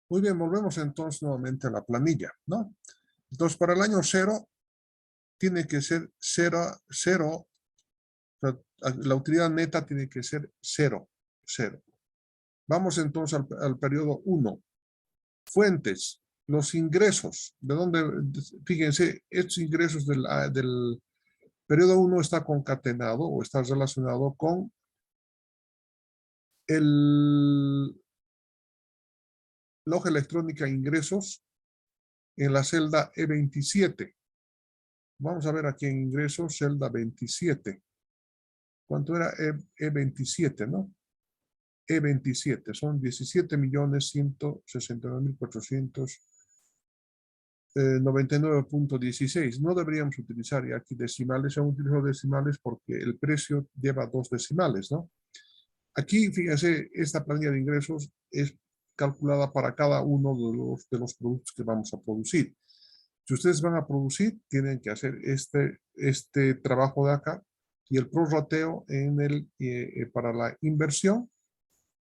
Muy bien, volvemos entonces nuevamente a la planilla, ¿no? Entonces, para el año 0, tiene que ser 0, 0, la utilidad neta tiene que ser 0, 0. Vamos entonces al periodo 1. Fuentes, los ingresos. ¿De dónde? Fíjense, estos ingresos del periodo 1 está concatenado o está relacionado con la hoja electrónica ingresos en la celda E27. Vamos a ver aquí en ingresos, celda 27. ¿Cuánto era E27, no? E27 son 17.169.499.16. No deberíamos utilizar ya aquí decimales, son utilizado decimales porque el precio lleva 2 decimales, ¿no? Aquí, fíjense, esta planilla de ingresos es calculada para cada uno de los productos que vamos a producir. Si ustedes van a producir, tienen que hacer este trabajo de acá y el prorrateo para la inversión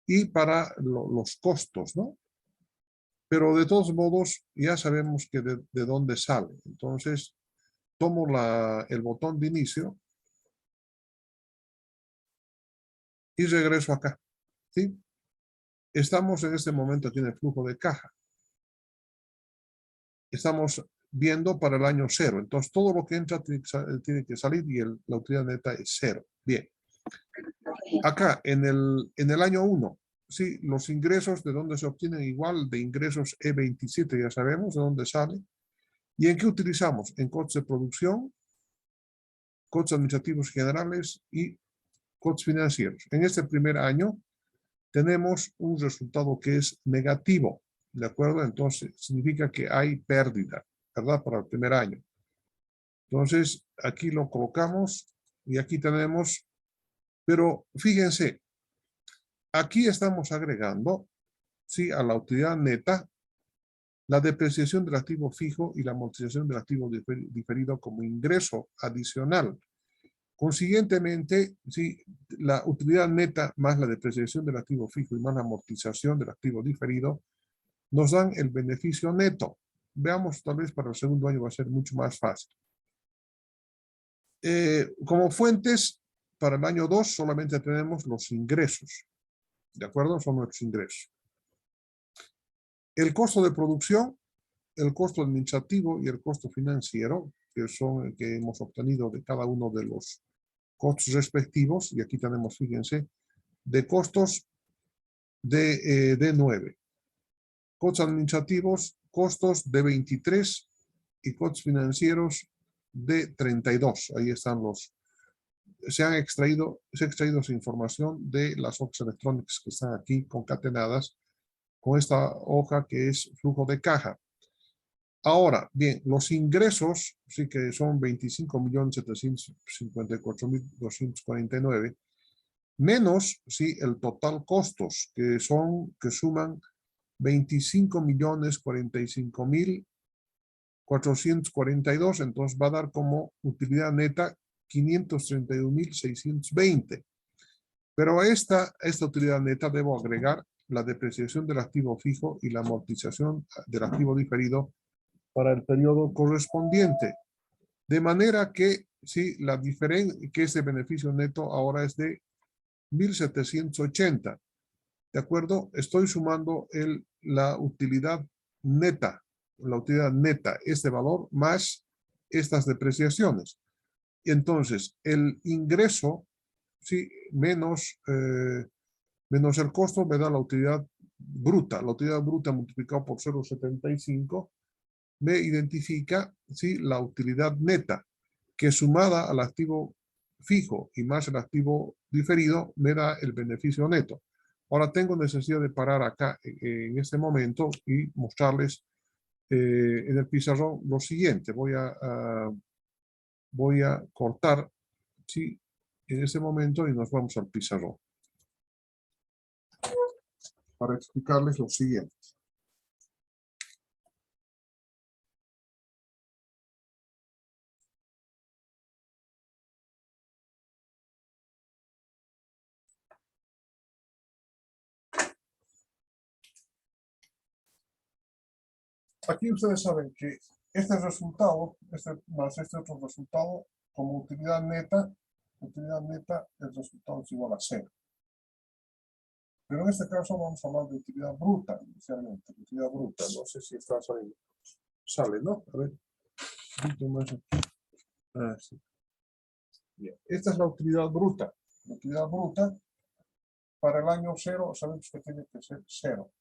y para los costos, ¿no? Pero de todos modos, ya sabemos que de dónde sale. Entonces, tomo el botón de inicio y regreso acá, ¿sí? Estamos en este momento aquí en el flujo de caja. Estamos viendo para el año 0. Entonces, todo lo que entra tiene que salir y la utilidad neta es 0. Bien. Acá, en el año 1, sí, los ingresos de dónde se obtienen igual de ingresos E27, ya sabemos de dónde sale. ¿Y en qué utilizamos? En costos de producción, costos administrativos generales y costos financieros. En este primer año tenemos un resultado que es negativo, ¿de acuerdo? Entonces, significa que hay pérdida, ¿verdad? Para el primer año. Entonces, aquí lo colocamos y aquí tenemos, pero fíjense, aquí estamos agregando, ¿sí? A la utilidad neta, la depreciación del activo fijo y la amortización del activo diferido como ingreso adicional. Consiguientemente, ¿sí? La utilidad neta más la depreciación del activo fijo y más la amortización del activo diferido nos dan el beneficio neto. Veamos, tal vez para el segundo año va a ser mucho más fácil. Como fuentes, para el año 2 solamente tenemos los ingresos. ¿De acuerdo? Son nuestros ingresos. El costo de producción, el costo administrativo y el costo financiero, que son el que hemos obtenido de cada uno de los costos respectivos. Y aquí tenemos, fíjense, de costos de 9. Costos administrativos, costos de 23 y costos financieros de 32. Ahí están se ha extraído esa información de las hojas electrónicas que están aquí concatenadas con esta hoja que es flujo de caja. Ahora, bien, los ingresos, sí que son 25.754.249, menos, sí, el total costos, que suman 25.045.442, entonces va a dar como utilidad neta 531.620. Pero a esta utilidad neta debo agregar la depreciación del activo fijo y la amortización del activo diferido para el periodo correspondiente. De manera que, sí, que ese beneficio neto ahora es de 1.780. ¿De acuerdo? Estoy sumando la utilidad neta, este valor más estas depreciaciones. Y entonces, el ingreso, sí, menos el costo me da la utilidad bruta. La utilidad bruta multiplicado por 0,75 me identifica, sí, la utilidad neta, que sumada al activo fijo y más el activo diferido me da el beneficio neto. Ahora tengo necesidad de parar acá en este momento y mostrarles en el pizarrón lo siguiente. Voy a cortar, sí, en este momento y nos vamos al pizarrón para explicarles lo siguiente. aquí ustedes saben que este resultado, más este otro resultado, como utilidad neta, el resultado es igual a 0. Pero en este caso vamos a hablar de utilidad bruta, inicialmente, utilidad bruta. No sé si está saliendo. Sale, ¿no? A ver. Un poquito más aquí. Ah, sí. Bien. Esta es la utilidad bruta. La utilidad bruta para el año 0 sabemos que tiene que ser 0.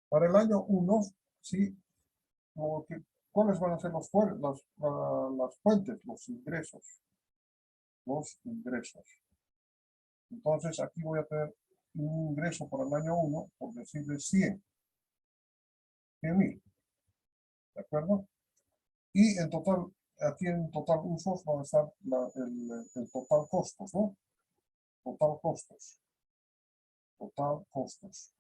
Para el año 1, sí, ¿cuáles van a ser las fuentes? Los ingresos. Los ingresos. Entonces aquí voy a tener un ingreso para el año 1, por decirle 100.000. ¿De acuerdo? Y en total, aquí en total usos va a estar el total costos, ¿no? Total costos. Total costos.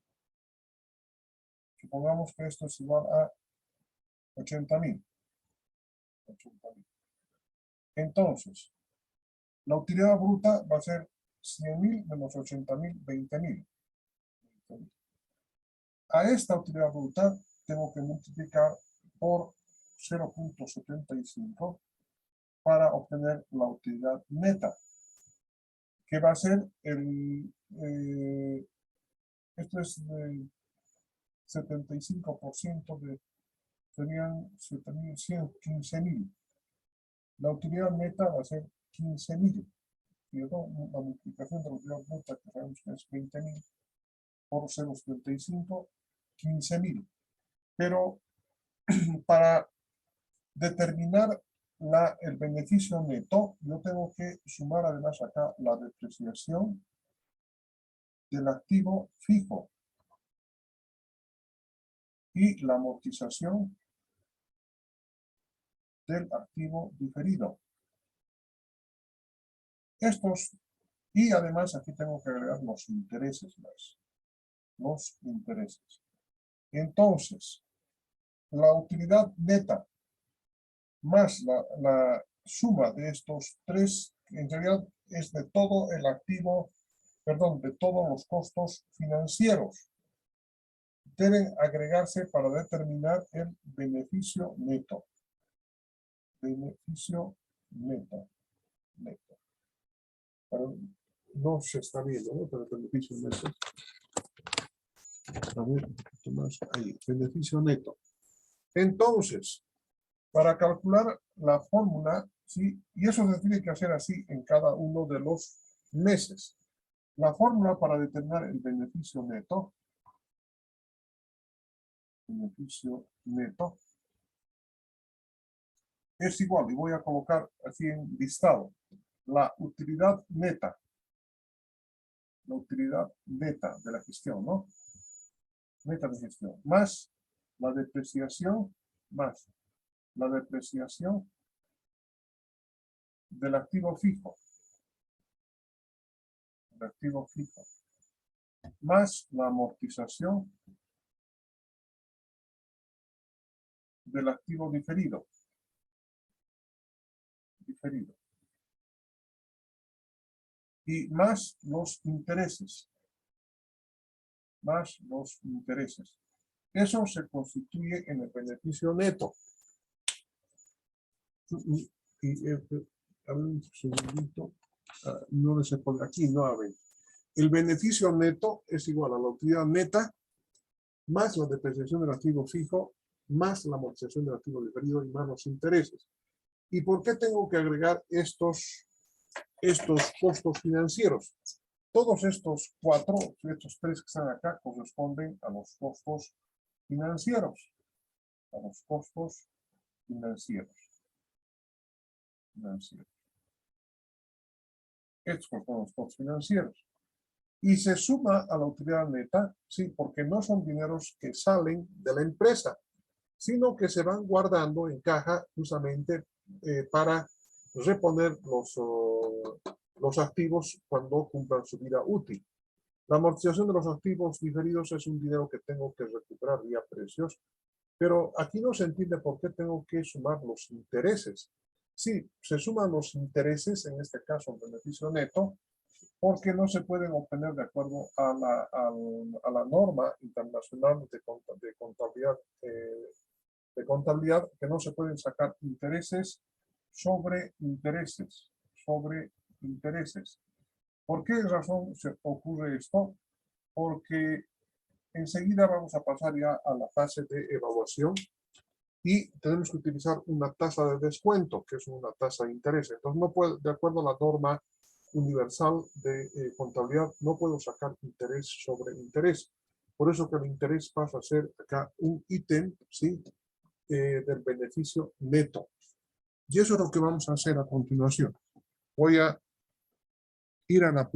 Supongamos que esto es igual a 80.000. Entonces, la utilidad bruta va a ser 100.000 menos 80.000, 20.000. A esta utilidad bruta tengo que multiplicar por 0.75 para obtener la utilidad neta, que va a ser esto es de 75% serían 7.115.000. La utilidad neta va a ser 15.000. La multiplicación de la utilidad neta, que sabemos que es 20.000, por 0.75, 15.000. Pero para determinar el beneficio neto, yo tengo que sumar además acá la depreciación del activo fijo y la amortización del activo diferido. Y además aquí tengo que agregar los intereses más. Los intereses. Entonces, la utilidad neta más la suma de estos tres, en realidad es de todo el activo, perdón, de todos los costos financieros, deben agregarse para determinar el beneficio neto. Beneficio neto. Pero no se está viendo, ¿no? Pero el beneficio neto. A ver, un poquito más. Ahí, beneficio neto. Entonces, para calcular la fórmula, ¿sí? Y eso se tiene que hacer así en cada uno de los meses. La fórmula para determinar el beneficio neto es igual, y voy a colocar así en listado, la utilidad neta de la gestión, ¿no? Neta de gestión, más la depreciación, del activo fijo, más la amortización del activo diferido. Y más los intereses. Eso se constituye en el beneficio neto. A ver un segundito. No le sé por aquí, no, a ver. El beneficio neto es igual a la utilidad neta más la depreciación del activo fijo más la amortización del activo diferido y más los intereses. ¿Y por qué tengo que agregar estos costos financieros? Todos estos tres que están acá corresponden a los costos financieros. Estos corresponden a los costos financieros. Y se suma a la utilidad neta, sí, porque no son dineros que salen de la empresa, sino que se van guardando en caja justamente para reponer los activos cuando cumplan su vida útil. La amortización de los activos diferidos es un dinero que tengo que recuperar vía precios, pero aquí no se entiende por qué tengo que sumar los intereses. Sí, se suman los intereses, en este caso el beneficio neto, porque no se pueden obtener de acuerdo a la norma internacional de contabilidad de contabilidad que no se pueden sacar intereses sobre intereses, sobre intereses. ¿Por qué razón se ocurre esto? Porque enseguida vamos a pasar ya a la fase de evaluación y tenemos que utilizar una tasa de descuento, que es una tasa de interés. Entonces, no puedo, de acuerdo a la norma universal de contabilidad, no puedo sacar interés sobre interés. Por eso que el interés pasa a ser acá un ítem, ¿sí? Del beneficio neto. Y eso es lo que vamos a hacer a continuación. Voy a ir a la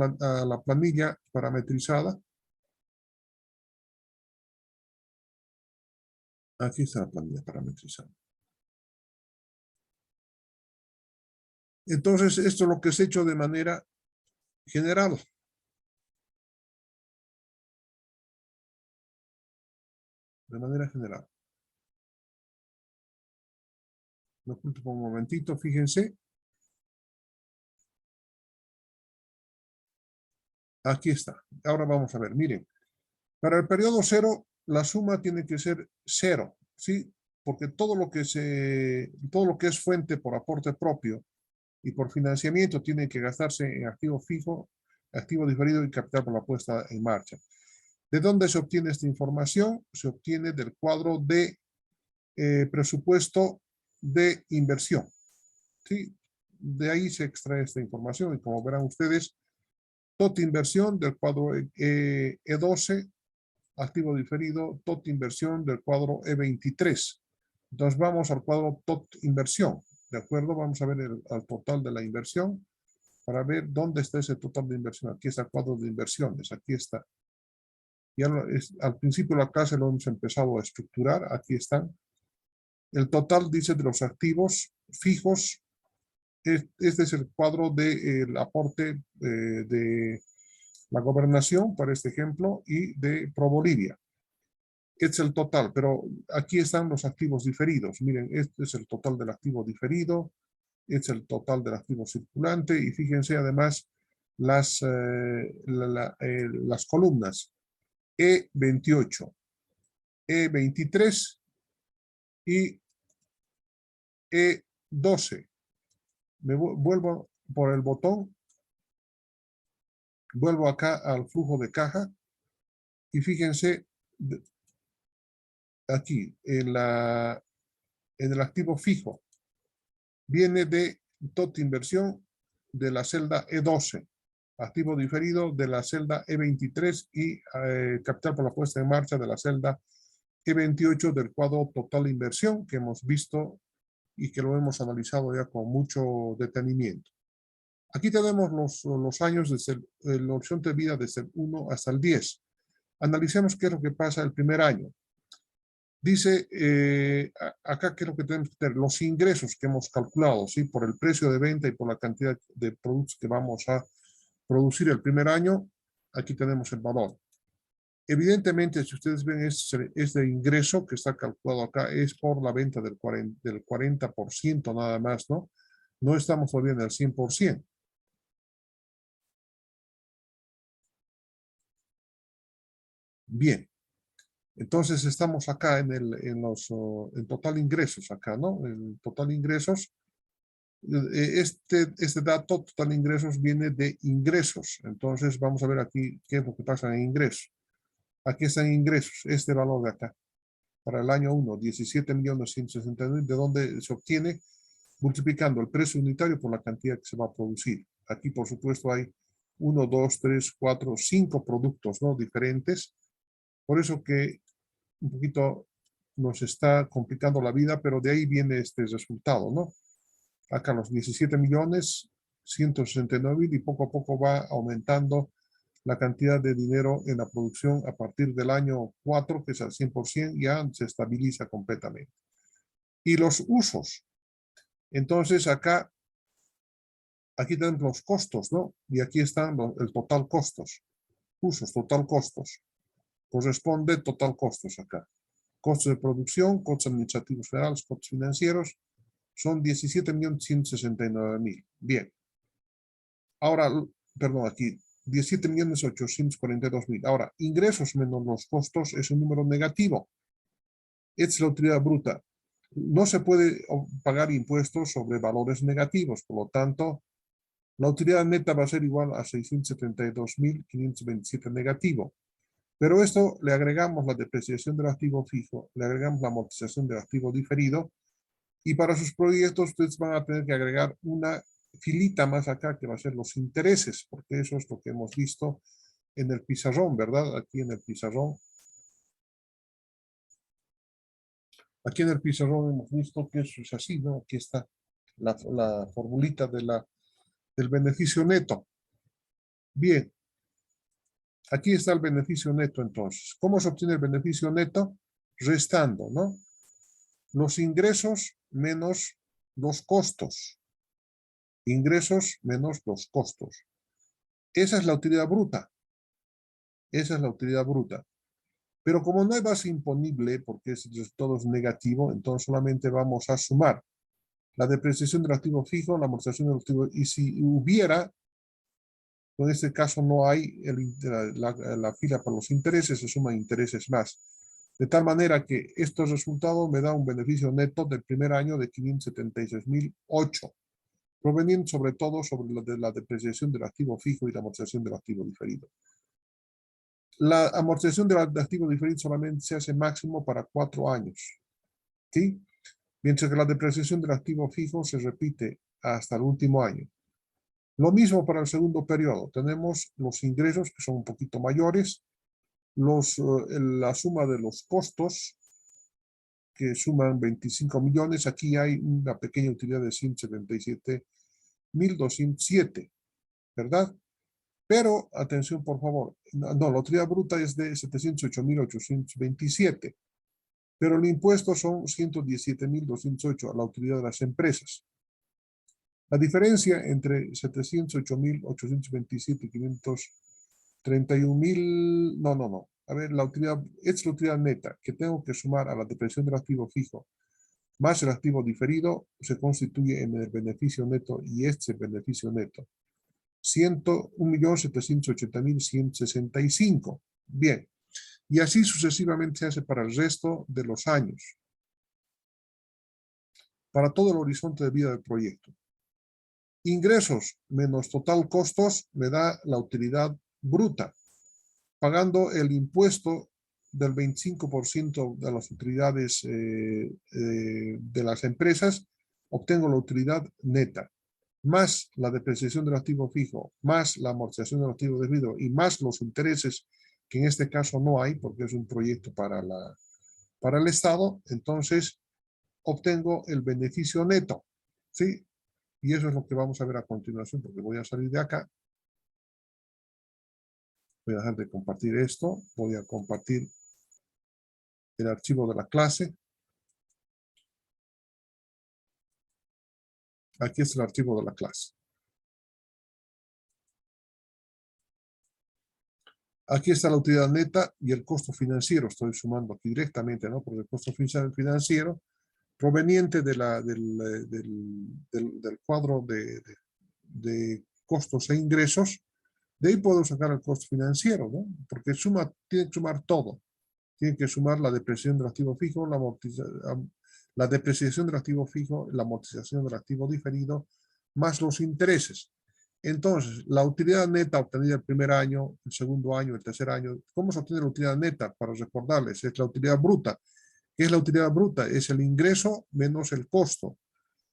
planilla parametrizada. Aquí está la planilla parametrizada. Entonces, esto es lo que se ha hecho de manera general. De manera general. Lo oculto por un momentito, fíjense. Aquí está. Ahora vamos a ver, miren. Para el periodo 0, la suma tiene que ser 0, ¿sí? Porque todo lo que es fuente por aporte propio y por financiamiento tiene que gastarse en activo fijo, activo diferido y capital por la puesta en marcha. ¿De dónde se obtiene esta información? Se obtiene del cuadro de presupuesto de inversión, ¿sí? De ahí se extrae esta información y como verán ustedes, TOT inversión del cuadro E12, activo diferido, TOT inversión del cuadro E23. Entonces vamos al cuadro TOT inversión, ¿de acuerdo? Vamos a ver el total de la inversión para ver dónde está ese total de inversión. Aquí está el cuadro de inversiones, aquí está. Ya al principio de la clase lo hemos empezado a estructurar, aquí están. El total dice de los activos fijos. Este es el cuadro del aporte de la gobernación, para este ejemplo, y de ProBolivia. Este es el total, pero aquí están los activos diferidos. Miren, este es el total del activo diferido, este es el total del activo circulante, y fíjense además las columnas E28, E23 y E12. Me vuelvo por el botón, vuelvo acá al flujo de caja y fíjense aquí en el activo fijo viene de TOT inversión de la celda E12, activo diferido de la celda E23 y capital por la puesta en marcha de la celda E28 del cuadro total inversión que hemos visto y que lo hemos analizado ya con mucho detenimiento. Aquí tenemos los años desde la opción de vida desde el 1 hasta el 10. Analicemos qué es lo que pasa el primer año. Dice, acá qué es lo que tenemos que tener, los ingresos que hemos calculado, ¿sí? Por el precio de venta y por la cantidad de productos que vamos a producir el primer año, aquí tenemos el valor. Evidentemente, si ustedes ven este ingreso que está calculado acá, es por la venta del 40% nada más, ¿no? No estamos todavía en el 100%. Bien. Entonces estamos acá en total ingresos acá, ¿no? En total ingresos. Este dato, total ingresos, viene de ingresos. Entonces vamos a ver aquí qué es lo que pasa en ingresos. Aquí están ingresos, este valor de acá. Para el año 1, 17.160.000, ¿de dónde se obtiene? Multiplicando el precio unitario por la cantidad que se va a producir. Aquí, por supuesto, hay 1, 2, 3, 4, 5 productos, ¿no? Diferentes. Por eso que un poquito nos está complicando la vida, pero de ahí viene este resultado, ¿no? Acá los 17.169.000 y poco a poco va aumentando la cantidad de dinero en la producción a partir del año 4, que es al 100%, ya se estabiliza completamente. Y los usos. Entonces aquí tenemos los costos, ¿no? Y aquí están el total costos. Usos, total costos. Corresponde total costos acá. Costos de producción, costos administrativos federales, costos financieros, son 17.169.000. Bien. Ahora, perdón, aquí, 17.842.000. Ahora, ingresos menos los costos es un número negativo. Esta es la utilidad bruta. no se puede pagar impuestos sobre valores negativos, por lo tanto, la utilidad neta va a ser igual a 672.527 negativo. Pero esto le agregamos la depreciación del activo fijo, le agregamos la amortización del activo diferido, y para sus proyectos ustedes van a tener que agregar una filita más acá que va a ser los intereses, porque eso es lo que hemos visto en el pizarrón, ¿verdad? Aquí en el pizarrón. Aquí en el pizarrón hemos visto que eso es así, ¿no? Aquí está la formulita del beneficio neto. Bien, aquí está el beneficio neto entonces. ¿Cómo se obtiene el beneficio neto? Restando, ¿no? Los ingresos menos los costos. Ingresos menos los costos. Esa es la utilidad bruta. Esa es la utilidad bruta. Pero como no hay base imponible, porque todo es negativo, entonces solamente vamos a sumar la depreciación del activo fijo, la amortización del activo, y si hubiera, en este caso no hay la fila para los intereses, se suman intereses más. De tal manera que estos resultados me da un beneficio neto del primer año de 576.008, proveniente sobre todo de la depreciación del activo fijo y la amortización del activo diferido. La amortización del activo diferido solamente se hace máximo para 4 años, ¿sí? Mientras que la depreciación del activo fijo se repite hasta el último año. Lo mismo para el segundo periodo. Tenemos los ingresos que son un poquito mayores, la suma de los costos que suman 25 millones. Aquí hay una pequeña utilidad de 177.207, ¿verdad? Pero, atención por favor, no, la utilidad bruta es de 708.827, pero el impuesto son 117.208 a la utilidad de las empresas. La diferencia entre 708.827 y 531.000, no. A ver, es la utilidad neta que tengo que sumar a la depreciación del activo fijo más el activo diferido se constituye en el beneficio neto y este es el beneficio neto. 101.780.165. Bien. Y así sucesivamente se hace para el resto de los años. Para todo el horizonte de vida del proyecto. Ingresos menos total costos me da la utilidad bruta, pagando el impuesto del 25% de las utilidades de las empresas, obtengo la utilidad neta, más la depreciación del activo fijo, más la amortización del activo debido y más los intereses, que en este caso no hay, porque es un proyecto para el Estado, entonces obtengo el beneficio neto, ¿sí? Y eso es lo que vamos a ver a continuación, porque voy a salir de acá. Voy a dejar de compartir esto. Voy a compartir el archivo de la clase. Aquí es el archivo de la clase. Aquí está la utilidad neta y el costo financiero. Estoy sumando aquí directamente, ¿no? Porque el costo financiero proveniente del cuadro de costos e ingresos, de ahí puedo sacar el costo financiero, ¿no? Porque tiene que sumar todo. Tiene que sumar la depreciación del activo fijo, la depreciación del activo fijo, la amortización del activo diferido, más los intereses. Entonces, la utilidad neta obtenida el primer año, el segundo año, el tercer año, ¿cómo se obtiene la utilidad neta? Para recordarles, es la utilidad bruta. ¿Qué es la utilidad bruta? Es el ingreso menos el costo.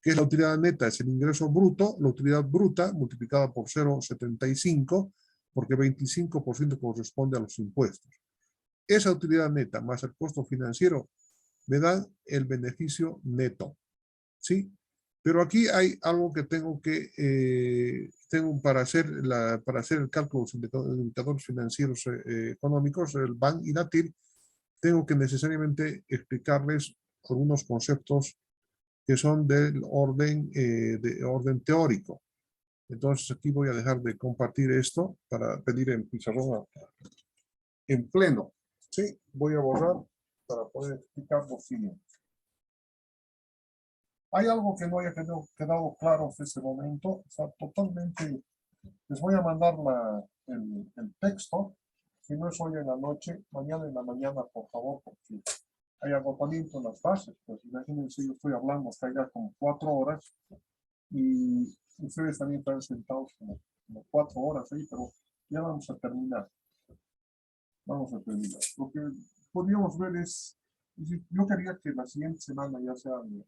¿Qué es la utilidad neta? Es el ingreso bruto, la utilidad bruta multiplicada por 0,75, porque 25% corresponde a los impuestos. Esa utilidad neta más el costo financiero me dan el beneficio neto, ¿sí? Pero aquí hay algo que tengo para hacer el cálculo de los indicadores financieros económicos, el BAN y la TIR, tengo que necesariamente explicarles algunos conceptos que son de orden teórico. Entonces aquí voy a dejar de compartir esto para pedir el pizarrón en pleno. Sí, voy a borrar para poder explicar lo siguiente. Hay algo que no haya quedado claro hasta este momento. Está totalmente... Les voy a mandar el texto. Si no es hoy en la noche, mañana en la mañana, por favor, porque hay agotamiento en las bases. Pues imagínense, yo estoy hablando hasta ya como 4 horas y ustedes también están sentados como 4 horas ahí, pero ya vamos a terminar. Vamos a terminar. Lo que podríamos ver es decir, yo quería que la siguiente semana ya sea el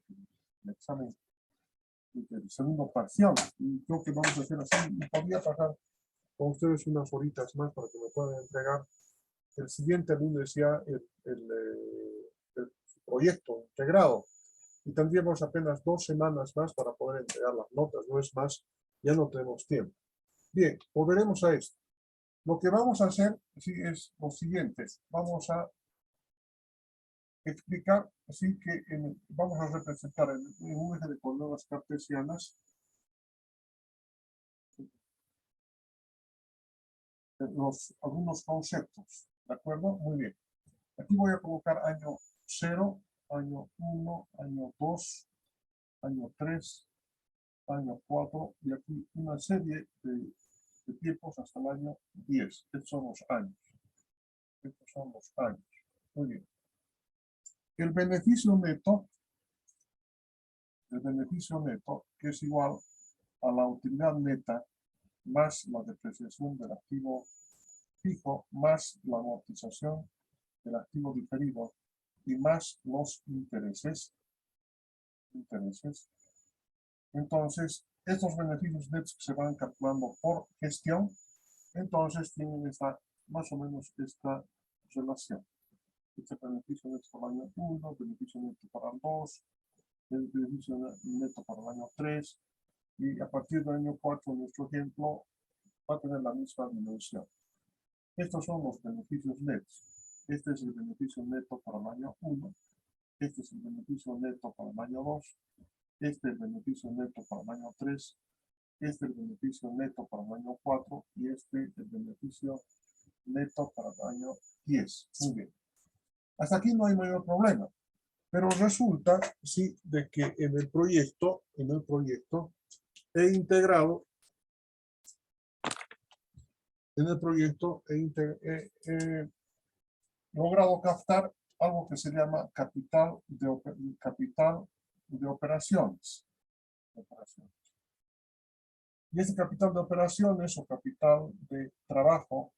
examen del segundo parcial, y creo que vamos a hacer así, y podría pasar con ustedes unas horitas más para que me puedan entregar el siguiente lunes ya el proyecto integrado. Y tendríamos apenas 2 semanas más para poder entregar las notas, no es más, ya no tenemos tiempo. Bien, volveremos a esto. Lo que vamos a hacer sí, es lo siguiente. Vamos a explicar, así que vamos a representar en un eje de coordenadas cartesianas algunos conceptos. ¿De acuerdo? Muy bien. Aquí voy a colocar año 0, año 1, año 2, año 3, año 4 y aquí una serie de tiempos hasta el año 10. Estos son los años. Estos son los años. Muy bien. El beneficio neto, que es igual a la utilidad neta más la depreciación del activo fijo más la amortización del activo diferido y más los intereses. Entonces, estos beneficios netos que se van calculando por gestión, entonces tienen más o menos esta relación. Este beneficio neto para el año 1, beneficio neto para el 2, el beneficio neto para el año 3, y a partir del año 4, nuestro ejemplo va a tener la misma dimensión. Estos son los beneficios netos. Este es el beneficio neto para el año 1, este es el beneficio neto para el año 2, este es el beneficio neto para el año 3, este es el beneficio neto para el año 4 y este es el beneficio neto para el año 10. Muy bien. Hasta aquí no hay mayor problema. Pero resulta, sí, de que en el proyecto he integrado, he logrado captar algo que se llama capital de operaciones. Y este capital de operaciones o capital de trabajo,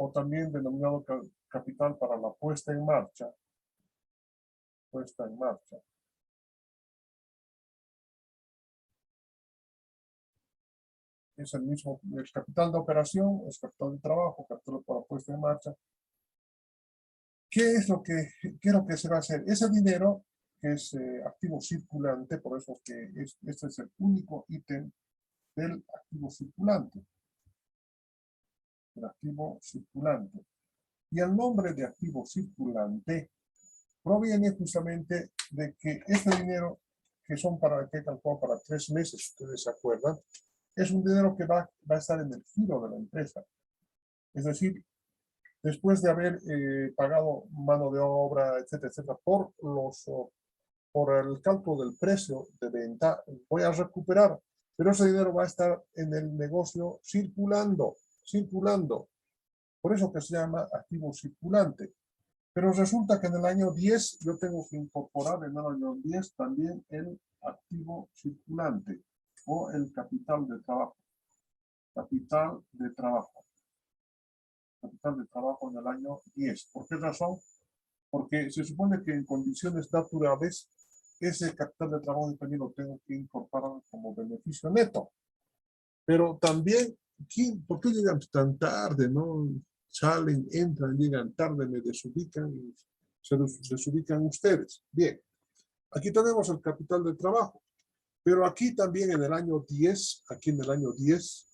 o también denominado capital para la puesta en marcha, es el mismo, el capital de operación, es capital de trabajo, capital para puesta en marcha. ¿Qué es lo que se va a hacer? Ese dinero, que es activo circulante, por eso que este es el único ítem del activo circulante. El activo circulante. Y el nombre de activo circulante proviene justamente de que este dinero, que calculó para 3 meses, ustedes se acuerdan, es un dinero que va a estar en el giro de la empresa. Es decir, después de haber pagado mano de obra, etcétera, etcétera, por el cálculo del precio de venta, voy a recuperar, pero ese dinero va a estar en el negocio circulando. Por eso que se llama activo circulante. Pero resulta que en el año 10 yo tengo que incorporar en el año 10 también el activo circulante o el capital de trabajo. Capital de trabajo en el año 10. ¿Por qué razón? Porque se supone que en condiciones naturales ese capital de trabajo también lo tengo que incorporar como beneficio neto. Pero también, ¿por qué llegan tan tarde? ¿No? Salen, entran, llegan tarde, me desubican y se desubican ustedes. Bien, aquí tenemos el capital de trabajo. Pero aquí también en el año 10, acá en el año 10,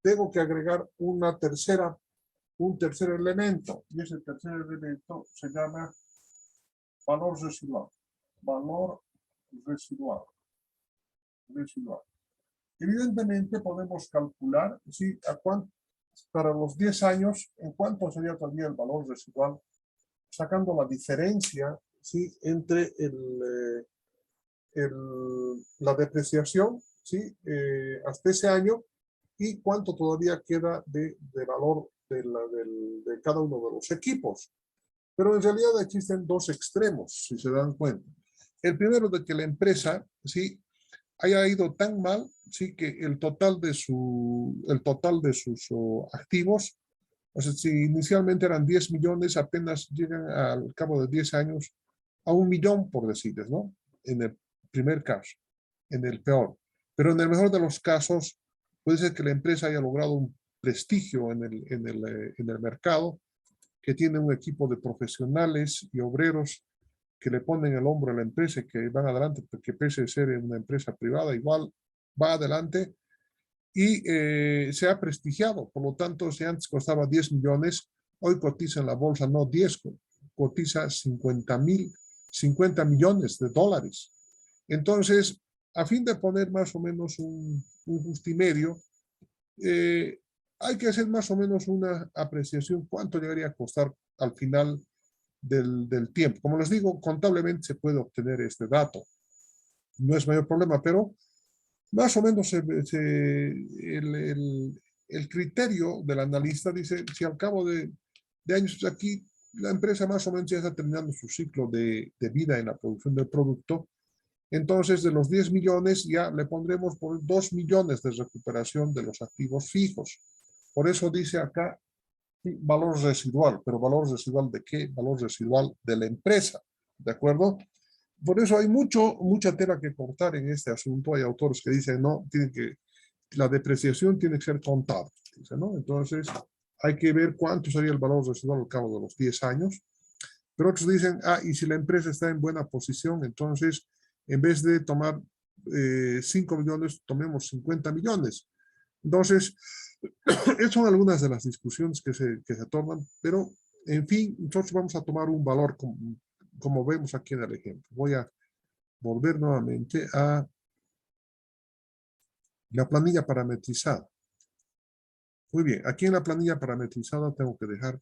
tengo que agregar un tercer elemento. Y ese tercer elemento se llama valor residual. Valor residual. Evidentemente podemos calcular ¿sí? Para los 10 años en cuánto sería todavía el valor residual, sacando la diferencia ¿sí? entre la depreciación ¿sí? Hasta ese año y cuánto todavía queda de valor de cada uno de los equipos. Pero en realidad existen dos extremos, si se dan cuenta. El primero de que la empresa, ¿sí?, haya ido tan mal, sí, que el total de sus activos, o sea, si inicialmente eran 10 millones, apenas llegan al cabo de 10 años a 1 millón, por decirles, ¿no? En el primer caso, en el peor. Pero en el mejor de los casos, puede ser que la empresa haya logrado un prestigio en el mercado, que tiene un equipo de profesionales y obreros que le ponen el hombro a la empresa y que van adelante, porque pese a ser una empresa privada, igual va adelante y se ha prestigiado. Por lo tanto, si antes costaba 10 millones, hoy cotiza en la bolsa no 10, cotiza 50 millones de dólares. Entonces, a fin de poner más o menos un justimedio, hay que hacer más o menos una apreciación cuánto llegaría a costar al final del tiempo. Como les digo, contablemente se puede obtener este dato. No es mayor problema, pero más o menos el criterio del analista dice, si al cabo de años aquí la empresa más o menos ya está terminando su ciclo de vida en la producción del producto, entonces de los 10 millones ya le pondremos por 2 millones de recuperación de los activos fijos. Por eso dice acá sí, valor residual, pero valor residual ¿de qué? Valor residual de la empresa, ¿de acuerdo? Por eso hay mucha tela que cortar en este asunto. Hay autores que dicen, no, la depreciación tiene que ser contada, dice, ¿no? Entonces, hay que ver cuánto sería el valor residual al cabo de los 10 años. Pero otros dicen, y si la empresa está en buena posición, entonces, en vez de tomar 5 millones, tomemos 50 millones. Entonces, esas son algunas de las discusiones que se toman, pero, en fin, nosotros vamos a tomar un valor como vemos aquí en el ejemplo. Voy a volver nuevamente a la planilla parametrizada. Muy bien, aquí en la planilla parametrizada tengo que dejar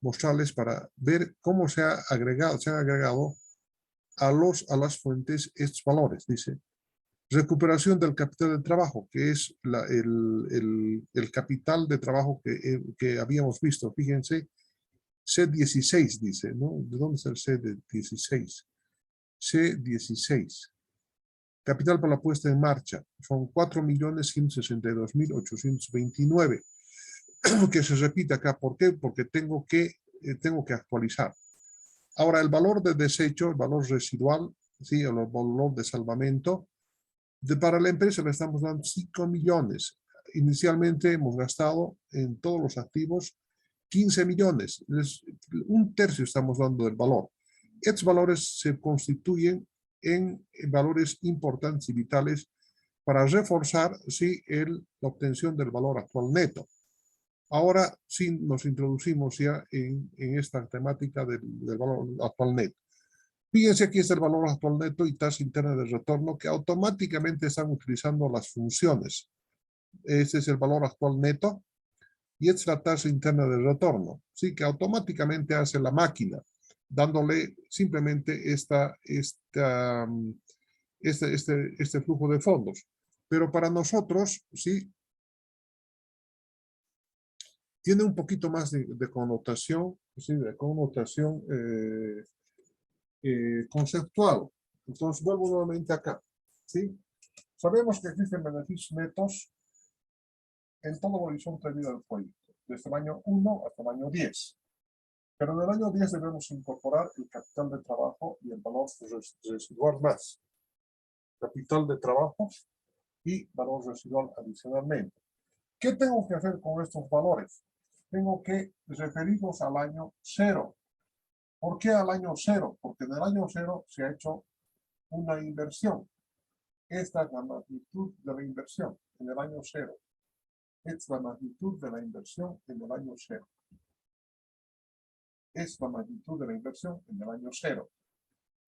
mostrarles para ver cómo se han agregado a las fuentes estos valores. Dice, recuperación del capital de trabajo, que es el capital de trabajo que habíamos visto. Fíjense, C16 dice, ¿no? ¿De dónde está el C16? C16. Capital para la puesta en marcha. Son 4.162.829. Que se repite acá. ¿Por qué? Porque tengo que actualizar. Ahora, el valor de desecho, el valor residual, ¿sí? El valor de salvamento, para la empresa le estamos dando 5 millones. Inicialmente hemos gastado en todos los activos 15 millones. Un tercio estamos dando del valor. Estos valores se constituyen en valores importantes y vitales para reforzar ¿sí? La obtención del valor actual neto. Ahora sí nos introducimos ya en esta temática del valor actual neto. Fíjense, aquí está el valor actual neto y tasa interna de retorno que automáticamente están utilizando las funciones. Este es el valor actual neto y esta es la tasa interna de retorno, ¿sí? Que automáticamente hace la máquina, dándole simplemente este flujo de fondos. Pero para nosotros, ¿sí? Tiene un poquito más de connotación, ¿sí? De connotación conceptual. Entonces, vuelvo nuevamente acá, ¿sí? Sabemos que existen beneficios netos en todo el horizonte de vida del proyecto, desde el año 1 hasta el año 10. Pero en el año 10 debemos incorporar el capital de trabajo y el valor residual más. Capital de trabajo y valor residual adicionalmente. ¿Qué tengo que hacer con estos valores? Tengo que referirlos al año 0. ¿Por qué al año 0? Porque en el año 0 se ha hecho una inversión. Esta es la magnitud de la inversión en el año 0. Es la magnitud de la inversión en el año 0. Es la magnitud de la inversión en el año 0.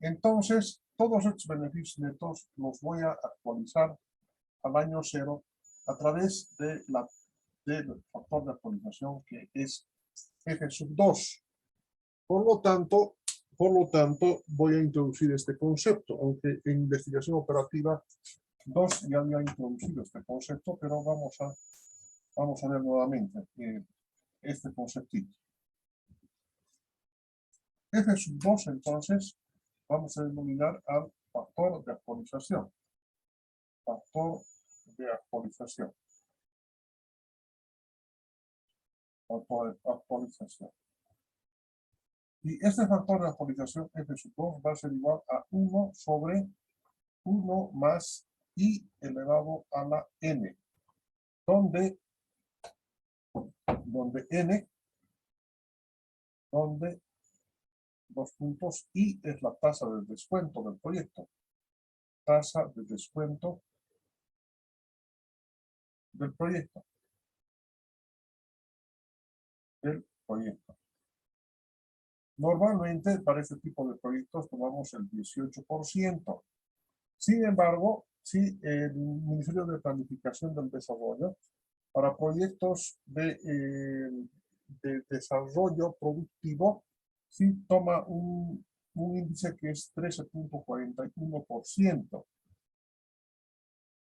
Entonces, todos estos beneficios netos los voy a actualizar al año 0 a través del factor de actualización que es F2. Por lo tanto, voy a introducir este concepto, aunque en investigación operativa 2 ya había introducido este concepto, pero vamos a ver nuevamente. este conceptito. F sub 2, entonces, vamos a denominar al factor de actualización. Factor de actualización. Factor de actualización. Y este factor de actualización F sub 2 va a ser igual a 1 sobre 1 más I elevado a la N. Donde dos puntos I es la tasa de descuento del proyecto. Tasa de descuento del proyecto. Normalmente para este tipo de proyectos tomamos el 18%. Sin embargo, si el Ministerio de Planificación del Desarrollo, para proyectos de desarrollo productivo, sí toma un índice que es 13.41%.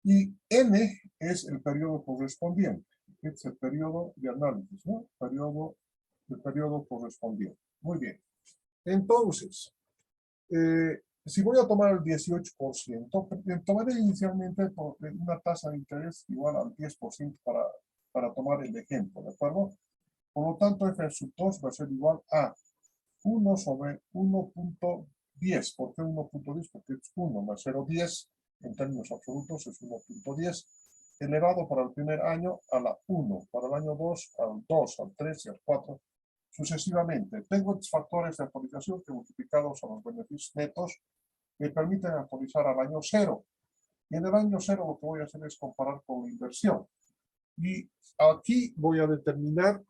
Y N es el periodo correspondiente. Es el periodo de análisis, ¿no? El periodo correspondiente. Muy bien. Entonces, si voy a tomar el 18%, tomaré inicialmente una tasa de interés igual al 10% para tomar el ejemplo, ¿de acuerdo? Por lo tanto, F sub 2 va a ser igual a 1 sobre 1.10. ¿Por qué 1.10? Porque es 1 más 0.10, en términos absolutos es 1.10, elevado para el primer año a la 1, para el año 2 al 2, al 3 y al 4, sucesivamente. Tengo factores de actualización que multiplicados a los beneficios netos me permiten actualizar al año 0. Y en el año 0 lo que voy a hacer es comparar con la inversión. Y aquí voy a determinar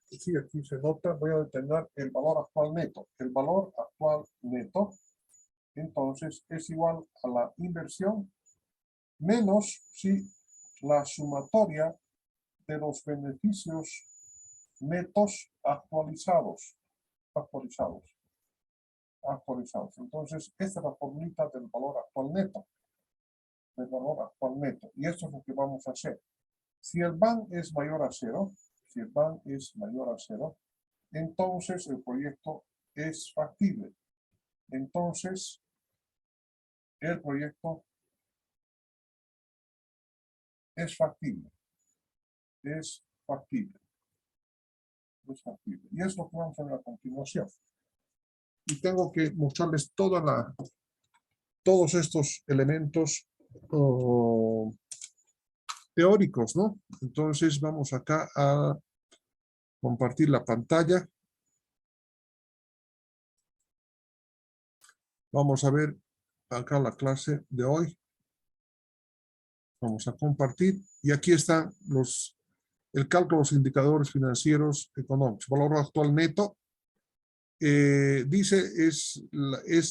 sí, aquí se nota, voy a determinar el valor actual neto. El valor actual neto, entonces, es igual a la inversión menos, sí, la sumatoria de los beneficios netos actualizados. Entonces, esta es la formulita del valor actual neto. Y esto es lo que vamos a hacer. Si el BAN es mayor a 0, entonces el proyecto es factible. Entonces, el proyecto es factible. Es factible. Y es lo que vamos a ver a continuación. Y tengo que mostrarles todos estos elementos teóricos, ¿no? Entonces vamos acá a compartir la pantalla. Vamos a ver acá la clase de hoy. Vamos a compartir. Y aquí están el cálculo de los indicadores financieros económicos. Valor actual neto. Dice es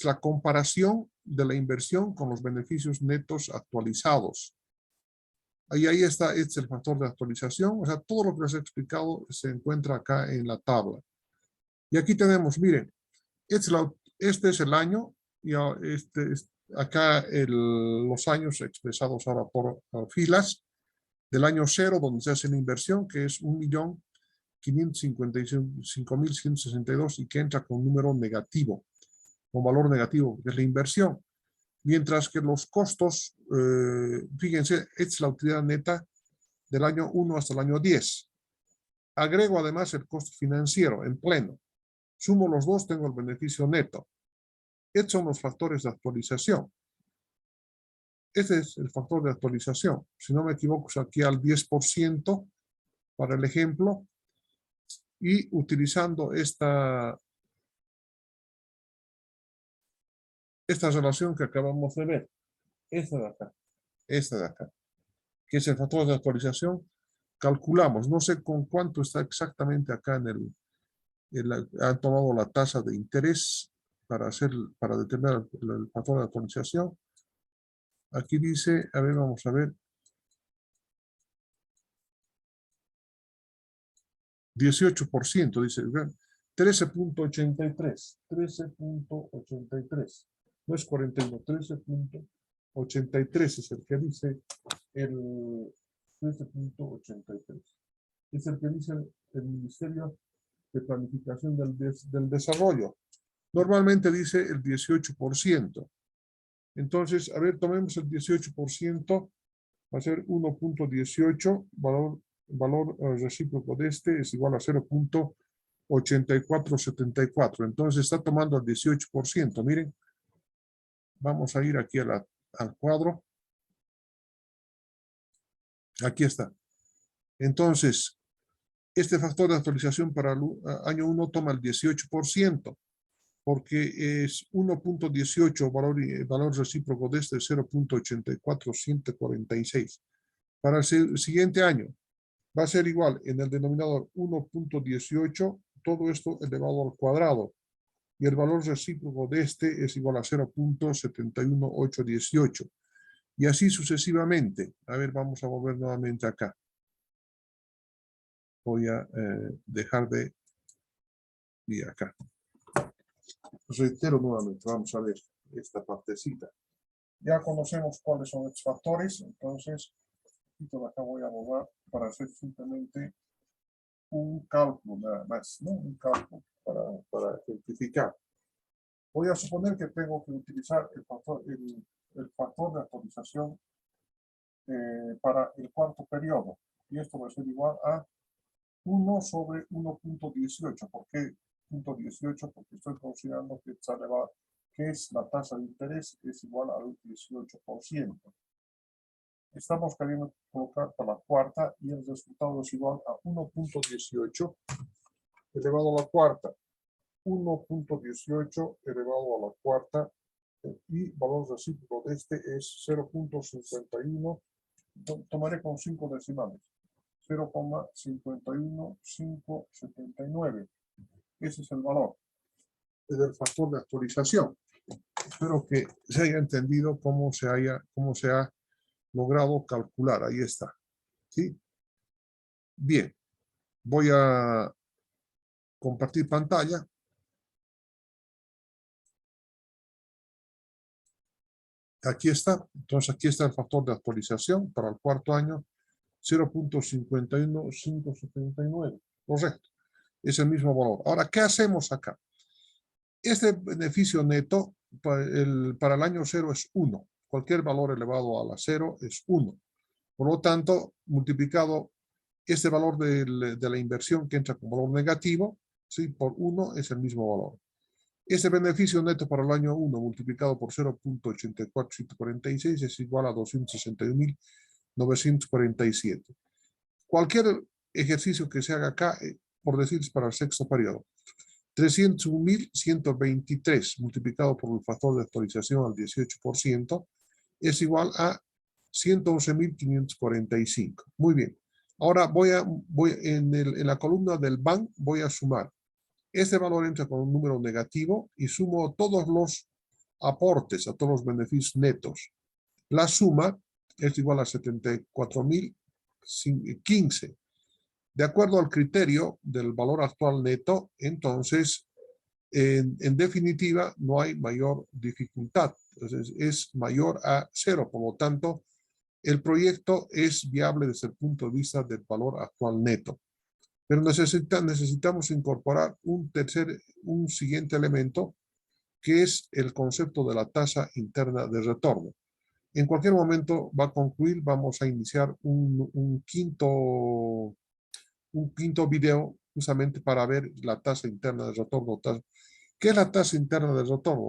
la comparación de la inversión con los beneficios netos actualizados. Ahí está, este es el factor de actualización. O sea, todo lo que les he explicado se encuentra acá en la tabla. Y aquí tenemos, miren, este es el año, y acá los años expresados ahora por filas, del año 0, donde se hace la inversión, que es 1.555.162 y que entra con un número negativo, con valor negativo, que es la inversión. Mientras que los costos, fíjense, es la utilidad neta del año 1 hasta el año 10. Agrego además el costo financiero en pleno. Sumo los dos, tengo el beneficio neto. Estos son los factores de actualización. Este es el factor de actualización. Si no me equivoco, es aquí al 10% para el ejemplo. Y utilizando esta relación que acabamos de ver. Esta de acá. Que es el factor de actualización. Calculamos. No sé con cuánto está exactamente acá en han tomado la tasa de interés para determinar el factor de actualización. Aquí dice, a ver, vamos a ver. 18%, dice, 13.83. No es 41, 13.83 es el que dice el 13.83. Es el que dice el Ministerio de Planificación del Desarrollo. Normalmente dice el 18%. Entonces, a ver, tomemos el 18%, va a ser 1.18, valor recíproco de este es igual a 0.8474. Entonces está tomando el 18%. Miren, vamos a ir aquí al cuadro. Aquí está. Entonces, este factor de actualización para el año 1 toma el 18%, porque es 1.18 valor recíproco de este 0.84146. Para el siguiente año va a ser igual en el denominador 1.18, todo esto elevado al cuadrado, y el valor recíproco de este es igual a 0.71818. Y así sucesivamente. A ver, vamos a volver nuevamente acá. Voy a dejar de ir acá. Reitero nuevamente, vamos a ver esta partecita. Ya conocemos cuáles son estos factores, entonces acá voy a volver para hacer simplemente un cálculo nada más, ¿no? Un cálculo para ejemplificar. Voy a suponer que tengo que utilizar el factor de actualización para el cuarto periodo, y esto va a ser igual a 1 sobre 1.18. ¿Por qué 0.18? Porque estoy considerando que está elevado, que es la tasa de interés, es igual al 18%. Estamos queriendo colocar para la cuarta y el resultado es igual a 1.18 elevado a la cuarta. 1.18 elevado a la cuarta y valor recíproco de este es 0.51. Tomaré con 5 decimales. 0,51579. Ese es el valor del factor de actualización. Espero que se haya entendido cómo se ha logrado calcular. Ahí está. ¿Sí? Bien. Voy a compartir pantalla. Aquí está. Entonces aquí está el factor de actualización para el cuarto año. 0.51579. Correcto. Es el mismo valor. Ahora, ¿qué hacemos acá? Este beneficio neto para el año 0 es 1. Cualquier valor elevado a la 0 es 1. Por lo tanto, multiplicado este valor de la inversión que entra con valor negativo, ¿sí? Por 1 es el mismo valor. Este beneficio neto para el año 1 multiplicado por 0.84746 es igual a 261.947. Cualquier ejercicio que se haga acá, por decir, es para el sexto periodo. 301.123 multiplicado por el factor de actualización al 18% es igual a 111.545. Muy bien. Ahora voy en la columna del BAN voy a sumar. Este valor entra con un número negativo y sumo todos los aportes, a todos los beneficios netos. La suma es igual a 74.015. De acuerdo al criterio del valor actual neto, entonces, en definitiva, no hay mayor dificultad. Entonces, es mayor a 0. Por lo tanto, el proyecto es viable desde el punto de vista del valor actual neto. Pero necesitamos incorporar un siguiente elemento, que es el concepto de la tasa interna de retorno. En cualquier momento va a concluir, vamos a iniciar un quinto video justamente para ver la tasa interna de retorno. ¿Qué es la tasa interna de retorno?